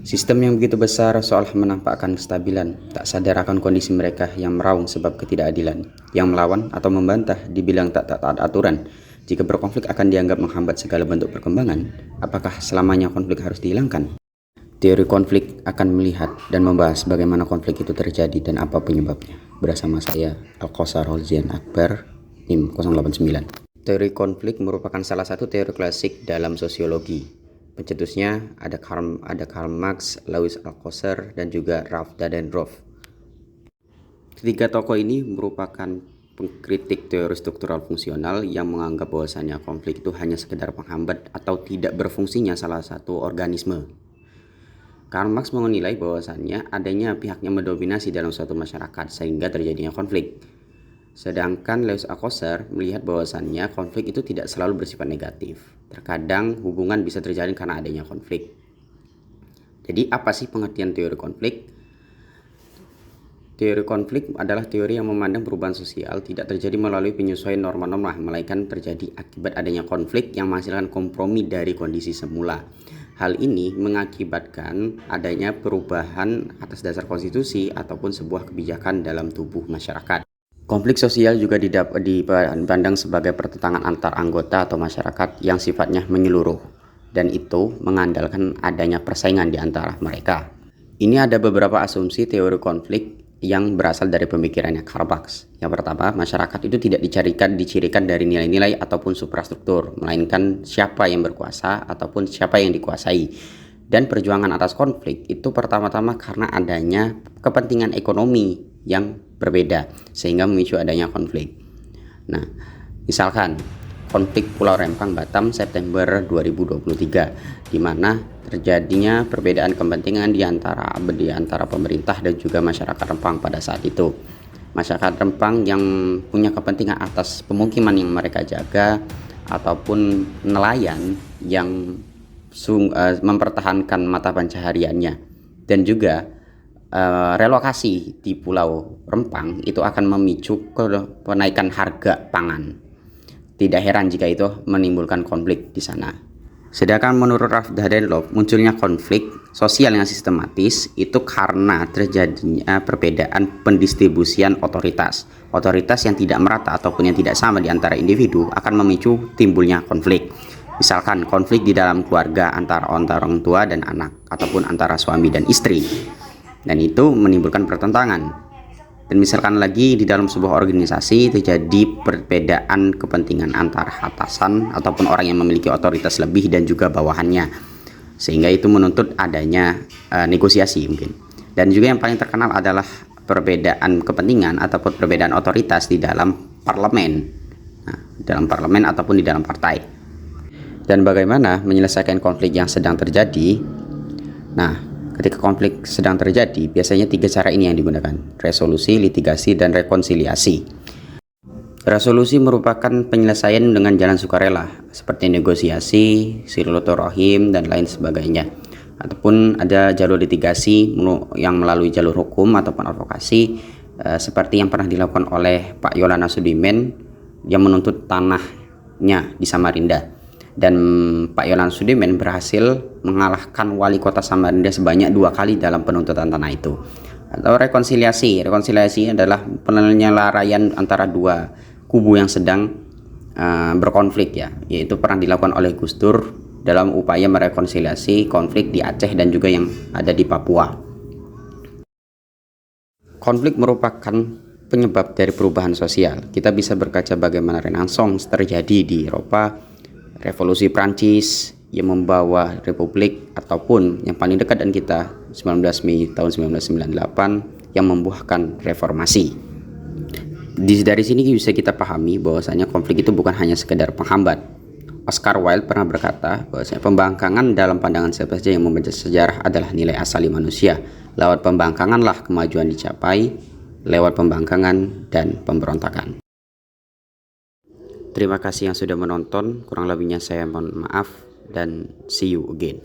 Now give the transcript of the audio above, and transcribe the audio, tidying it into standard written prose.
Sistem yang begitu besar seolah menampakkan kestabilan, tak sadar akan kondisi mereka yang meraung sebab ketidakadilan, yang melawan atau membantah dibilang tak taat aturan. Jika berkonflik akan dianggap menghambat segala bentuk perkembangan, apakah selamanya konflik harus dihilangkan? Teori konflik akan melihat dan membahas bagaimana konflik itu terjadi dan apa penyebabnya. Bersama saya, Alkosar Holzian Akbar, NIM 089. Teori konflik merupakan salah satu teori klasik dalam sosiologi. Pencetusnya ada Karl Marx, Louis Althusser, dan juga Ralph Dahrendorf. Ketiga tokoh ini merupakan pengkritik teori struktural fungsional yang menganggap bahwasannya konflik itu hanya sekedar penghambat atau tidak berfungsinya salah satu organisme. Karl Marx menilai bahwasannya adanya pihak yang mendominasi dalam suatu masyarakat sehingga terjadinya konflik. Sedangkan Louis Althusser melihat bahwasannya konflik itu tidak selalu bersifat negatif. Terkadang hubungan bisa terjadi karena adanya konflik. Jadi apa sih pengertian teori konflik? Teori konflik adalah teori yang memandang perubahan sosial tidak terjadi melalui penyesuaian norma-norma, melainkan terjadi akibat adanya konflik yang menghasilkan kompromi dari kondisi semula. Hal ini mengakibatkan adanya perubahan atas dasar konstitusi ataupun sebuah kebijakan dalam tubuh masyarakat. Konflik sosial juga dipandang sebagai pertentangan antar anggota atau masyarakat yang sifatnya menyeluruh, dan itu mengandalkan adanya persaingan di antara mereka. Ini ada beberapa asumsi teori konflik yang berasal dari pemikirannya Karl Marx. Yang pertama, masyarakat itu tidak dicirikan dari nilai-nilai ataupun suprastruktur, melainkan siapa yang berkuasa ataupun siapa yang dikuasai. Dan perjuangan atas konflik itu pertama-tama karena adanya kepentingan ekonomi yang berbeda sehingga memicu adanya konflik. Nah, misalkan konflik Pulau Rempang Batam September 2023 di mana terjadinya perbedaan kepentingan di antara pemerintah dan juga masyarakat Rempang pada saat itu. Masyarakat Rempang yang punya kepentingan atas pemukiman yang mereka jaga ataupun nelayan yang mempertahankan mata pencahariannya, dan juga relokasi di Pulau Rempang itu akan memicu kenaikan harga pangan. Tidak heran jika itu menimbulkan konflik di sana. Sedangkan menurut Ralph Dahrendorf, munculnya konflik sosial yang sistematis itu karena terjadinya perbedaan pendistribusian otoritas. Otoritas yang tidak merata ataupun yang tidak sama di antara individu akan memicu timbulnya konflik. Misalkan konflik di dalam keluarga antara orang tua dan anak ataupun antara suami dan istri. Dan itu menimbulkan pertentangan. Dan misalkan lagi di dalam sebuah organisasi terjadi perbedaan kepentingan antara atasan ataupun orang yang memiliki otoritas lebih dan juga bawahannya, sehingga itu menuntut adanya negosiasi mungkin. Dan juga yang paling terkenal adalah perbedaan kepentingan ataupun perbedaan otoritas di dalam parlemen, dalam parlemen ataupun di dalam partai. Dan bagaimana menyelesaikan konflik yang sedang terjadi? Nah, ketika konflik sedang terjadi, biasanya 3 cara ini yang digunakan: resolusi, litigasi, dan rekonsiliasi. Resolusi merupakan penyelesaian dengan jalan sukarela, seperti negosiasi, silaturahim, dan lain sebagainya. Ataupun ada jalur litigasi yang melalui jalur hukum ataupun advokasi, seperti yang pernah dilakukan oleh Pak Yolana Sudimen yang menuntut tanahnya di Samarinda. Dan Pak Yonan Sudimen berhasil mengalahkan wali kota Samarinda sebanyak 2 kali dalam penuntutan tanah itu. Atau rekonsiliasi adalah penyelesaian antara 2 kubu yang sedang berkonflik, yaitu pernah dilakukan oleh Gus Dur dalam upaya merekonsiliasi konflik di Aceh dan juga yang ada di Papua. Konflik merupakan penyebab dari perubahan sosial. Kita bisa berkaca bagaimana Renaissance terjadi di Eropa, Revolusi Prancis yang membawa republik, ataupun yang paling dekat dan kita 19 Mei tahun 1998 yang membuahkan reformasi. Dari sini bisa kita pahami bahwasanya konflik itu bukan hanya sekedar penghambat. Oscar Wilde pernah berkata bahwasanya pembangkangan dalam pandangan siapa saja yang membaca sejarah adalah nilai asali manusia. Lewat pembangkanganlah kemajuan dicapai, lewat pembangkangan dan pemberontakan. Terima kasih yang sudah menonton, kurang lebihnya saya mohon maaf, dan see you again.